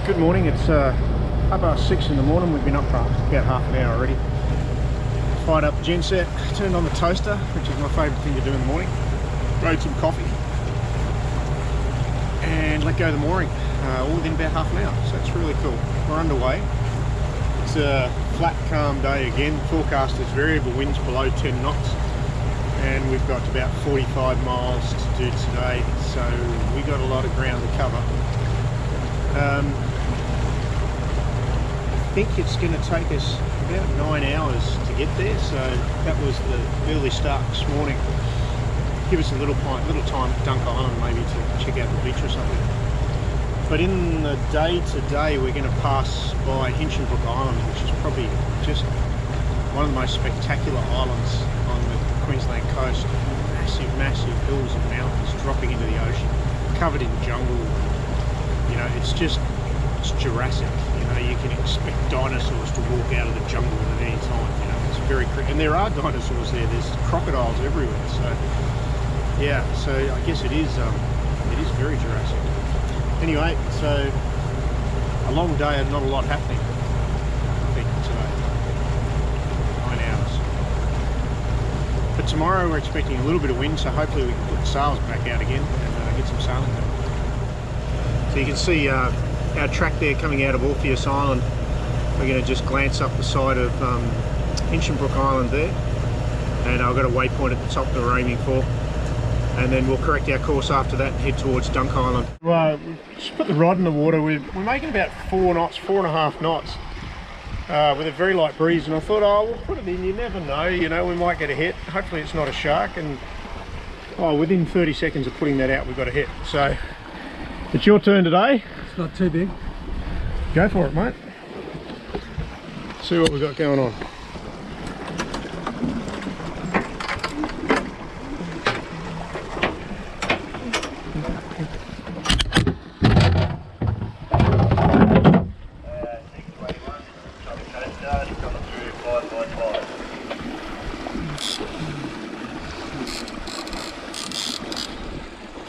Good morning, it's 6:30 in the morning. We've been up for about half an hour already. Fired up the genset, turned on the toaster, which is my favourite thing to do in the morning. Brewed some coffee and let go of the mooring, all within about half an hour, so it's really cool. We're underway. It's a flat, calm day again. Forecast is variable winds below 10 knots and we've got about 45 miles to do today, so we got a lot of ground to cover. I think it's going to take us about 9 hours to get there, so that was the early start this morning. Give us a little time at Dunk Island maybe to check out the beach or something. But in the day today we're going to pass by Hinchinbrook Island, which is probably just one of the most spectacular islands on the Queensland coast. Massive hills and mountains dropping into the ocean, covered in jungle. You know, it's Jurassic. You know, you can expect dinosaurs to walk out of the jungle at any time. You know, it's very, and there are dinosaurs there. There's crocodiles everywhere. So yeah, so I guess it is very Jurassic. Anyway, so a long day and not a lot happening, I think, today. 9 hours. But tomorrow we're expecting a little bit of wind, so hopefully we can put the sails back out again and get some sailing done. So you can see our track there coming out of Orpheus Island. We're going to just glance up the side of Hinchinbrook Island there, and I've got a waypoint at the top that we're aiming for, and then we'll correct our course after that and head towards Dunk Island. Well, we just put the rod in the water. We're making about 4 knots, 4.5 knots with a very light breeze, and I thought, oh, we'll put it in, you never know, you know, we might get a hit. Hopefully it's not a shark, and within 30 seconds of putting that out we got a hit. So it's your turn today. It's not too big. Go for it, mate. See what we've got going on.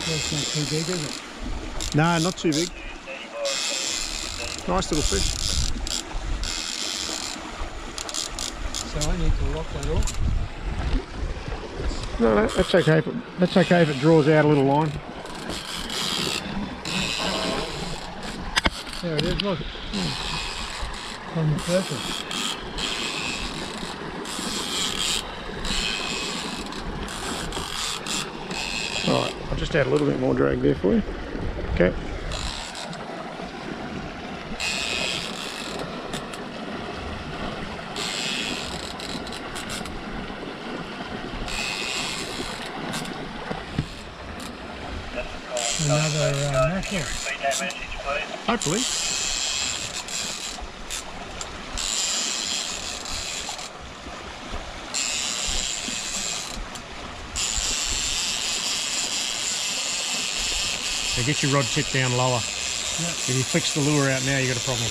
That's not too big, is it? No, not too big. Nice little fish. So I need to lock that off. No, that's okay. That's okay if it draws out a little line. There it is, look. On the surface. Alright, I'll just add a little bit more drag there for you. Okay. Another mackerel. Hopefully. So get your rod tip down lower. Yep. If you fix the lure out now, you got a problem.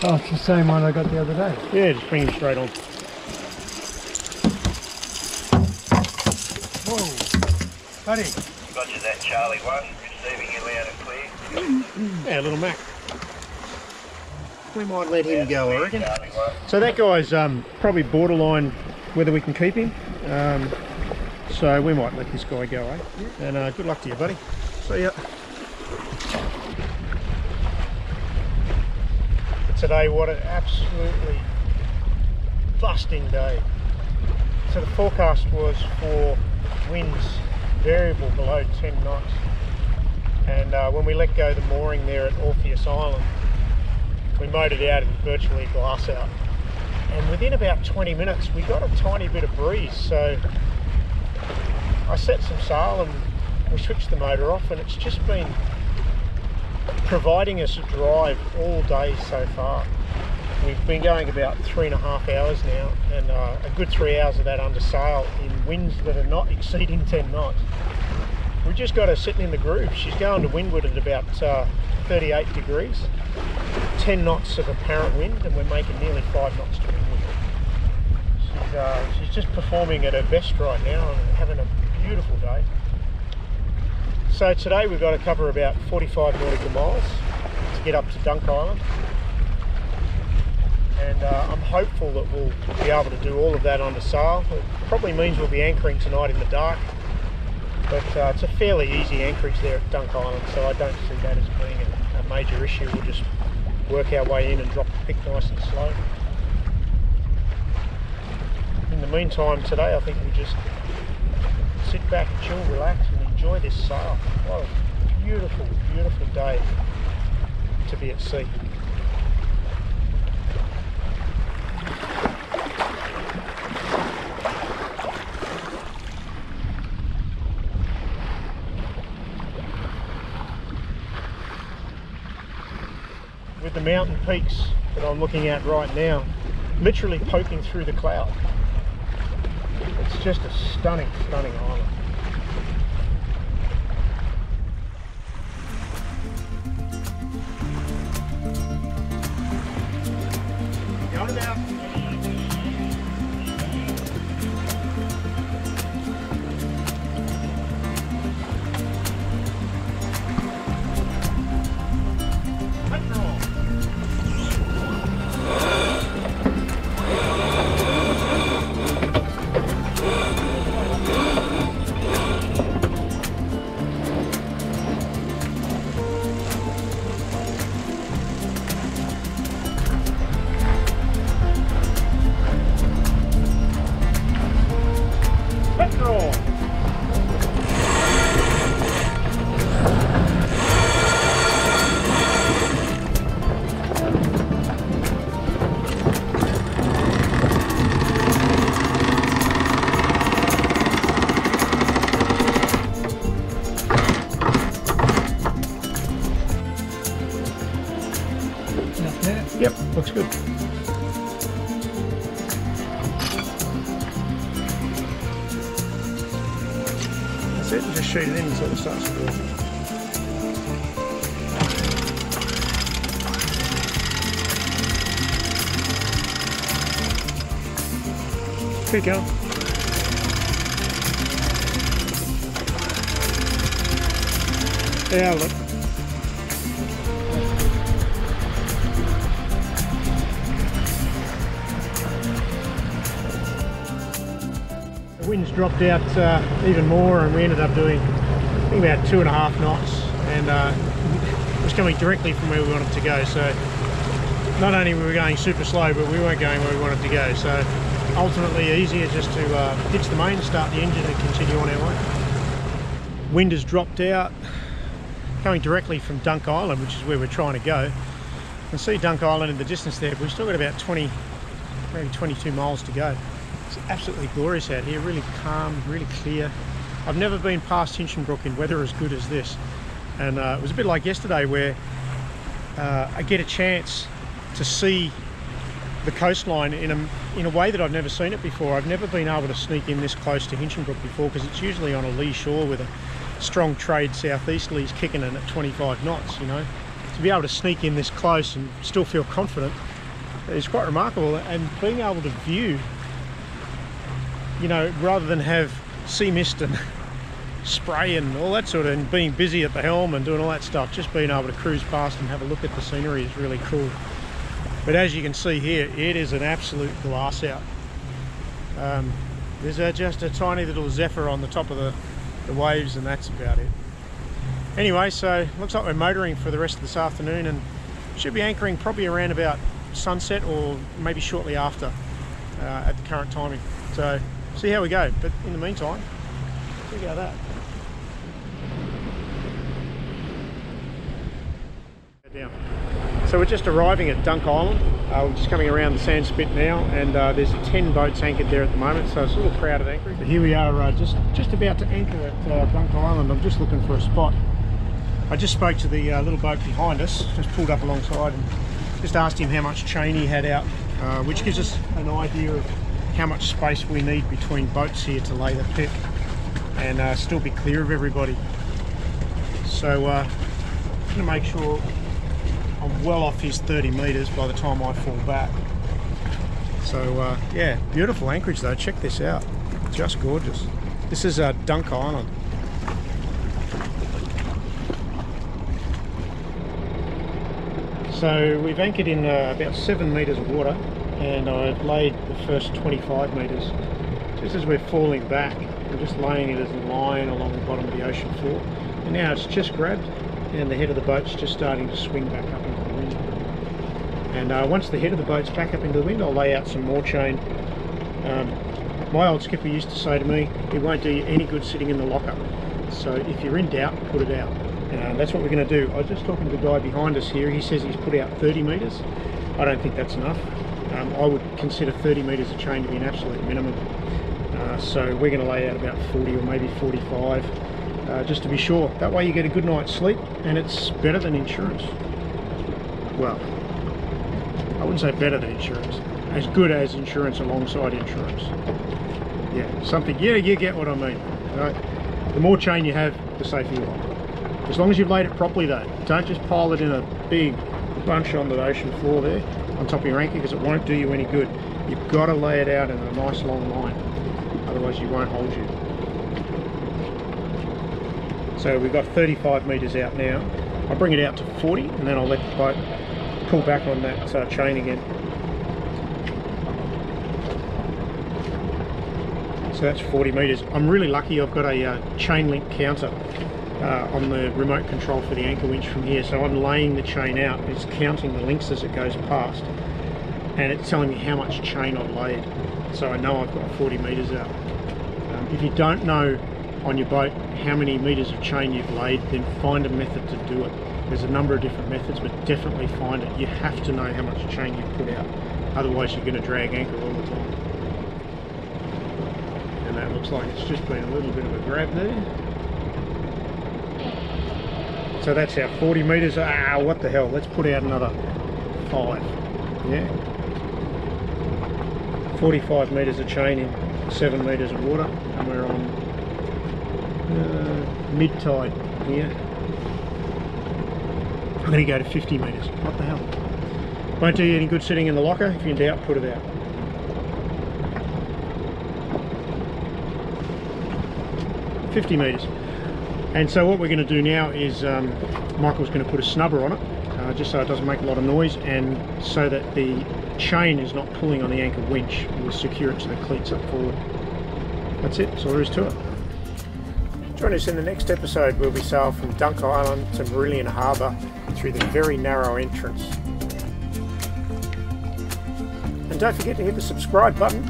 Oh, it's the same one I got the other day. Yeah, just bring him straight on. Whoa, buddy. Roger that, Charlie 1, receiving you loud and clear. Yeah, little Mac. We might let him go, I reckon. So that guy's probably borderline whether we can keep him. So we might let this guy go, eh? Yeah. And good luck to you, buddy. See ya. Today, what an absolutely busting day. So the forecast was for winds variable below 10 knots. And when we let go the mooring there at Orpheus Island, we mowed it out and virtually glass out. And within about 20 minutes, we got a tiny bit of breeze. So I set some sail and we switched the motor off, and it's just been providing us a drive all day so far. We've been going about 3.5 hours now, and a good 3 hours of that under sail in winds that are not exceeding 10 knots. We've just got her sitting in the groove. She's going to windward at about 38 degrees, 10 knots of apparent wind, and we're making nearly 5 knots to windward. She's just performing at her best right now and having a beautiful day. So today we've got to cover about 45 nautical miles to get up to Dunk Island, and I'm hopeful that we'll be able to do all of that under sail. It probably means we'll be anchoring tonight in the dark, but it's a fairly easy anchorage there at Dunk Island, so I don't see that as being a major issue. We'll just work our way in and drop the pick nice and slow. In the meantime today, I think we'll just sit back, chill, relax and enjoy this sail. What a beautiful, beautiful day to be at sea. With the mountain peaks that I'm looking at right now, literally poking through the cloud. It's just a stunning, stunning island. Going about. Yep, looks good. That's it, just shoot it in until it starts to go. Keep going. Yeah, look. The wind's dropped out even more, and we ended up doing I think about 2.5 knots, and it was coming directly from where we wanted to go. So not only were we going super slow, but we weren't going where we wanted to go. So ultimately easier just to pitch the main, start the engine and continue on our way. Wind has dropped out, coming directly from Dunk Island, which is where we're trying to go. You can see Dunk Island in the distance there, but we've still got about 20, maybe 22 miles to go. It's absolutely glorious out here, really calm, really clear. I've never been past Hinchinbrook in weather as good as this, and it was a bit like yesterday where I get a chance to see the coastline in a way that I've never seen it before. I've never been able to sneak in this close to Hinchinbrook before, because it's usually on a lee shore with a strong trade southeasterlies kicking in at 25 knots, you know. To be able to sneak in this close and still feel confident is quite remarkable, and being able to view, you know, rather than have sea mist and spray and all that sort of, and being busy at the helm and doing all that stuff, just being able to cruise past and have a look at the scenery is really cool. But as you can see here, it is an absolute glass out. There's just a tiny little zephyr on the top of the waves, and that's about it. Anyway, so looks like we're motoring for the rest of this afternoon, and should be anchoring probably around about sunset or maybe shortly after at the current timing. So see how we go, but in the meantime, check out that. Down. So we're just arriving at Dunk Island. We're just coming around the sand spit now, and there's 10 boats anchored there at the moment, so it's a little crowded anchoring. But here we are, just about to anchor at Dunk Island. I'm just looking for a spot. I just spoke to the little boat behind us, just pulled up alongside, and just asked him how much chain he had out, which gives us an idea of how much space we need between boats here to lay the pit and still be clear of everybody. So I'm going to make sure I'm well off his 30 metres by the time I fall back. So yeah, beautiful anchorage though, check this out, just gorgeous. This is Dunk Island. So we've anchored in about 7 metres of water, and I've laid the first 25 metres. Just as we're falling back, I'm just laying it as a line along the bottom of the ocean floor. And now it's just grabbed, and the head of the boat's just starting to swing back up into the wind. And once the head of the boat's back up into the wind, I'll lay out some more chain. My old skipper used to say to me, it won't do you any good sitting in the locker. So if you're in doubt, put it out. And that's what we're going to do. I was just talking to the guy behind us here. He says he's put out 30 metres. I don't think that's enough. I would consider 30 metres of chain to be an absolute minimum. So we're going to lay out about 40 or maybe 45, just to be sure. That way you get a good night's sleep, and it's better than insurance. Well, I wouldn't say better than insurance. As good as insurance alongside insurance. Yeah, something. Yeah, you get what I mean. Right? The more chain you have, the safer you are. As long as you've laid it properly though. Don't just pile it in a big bunch on the ocean floor there on top of your anchor, because it won't do you any good. You've got to lay it out in a nice long line, otherwise you won't hold you. So we've got 35 metres out now. I'll bring it out to 40 and then I'll let the boat pull back on that chain again. So that's 40 metres. I'm really lucky I've got a chain link counter on the remote control for the anchor winch from here. So I'm laying the chain out, it's counting the links as it goes past, and it's telling me how much chain I've laid. So I know I've got 40 metres out. If you don't know on your boat how many metres of chain you've laid, then find a method to do it. There's a number of different methods, but definitely find it. You have to know how much chain you've put out, otherwise you're going to drag anchor all the time. And that looks like it's just been a little bit of a grab there. So that's our 40 metres. What the hell, let's put out another 5. Yeah, 45 metres of chain in 7 metres of water, and we're on mid-tide here. I'm going to go to 50 metres. What the hell, won't do you any good sitting in the locker. If you're in doubt, put it out. $50 metres. And so what we're going to do now is Michael's going to put a snubber on it, just so it doesn't make a lot of noise, and so that the chain is not pulling on the anchor winch. We'll secure it to the cleats up forward. That's it, that's all there is to it. Join us in the next episode where we sail from Dunk Island to Marillion Harbour through the very narrow entrance. And don't forget to hit the subscribe button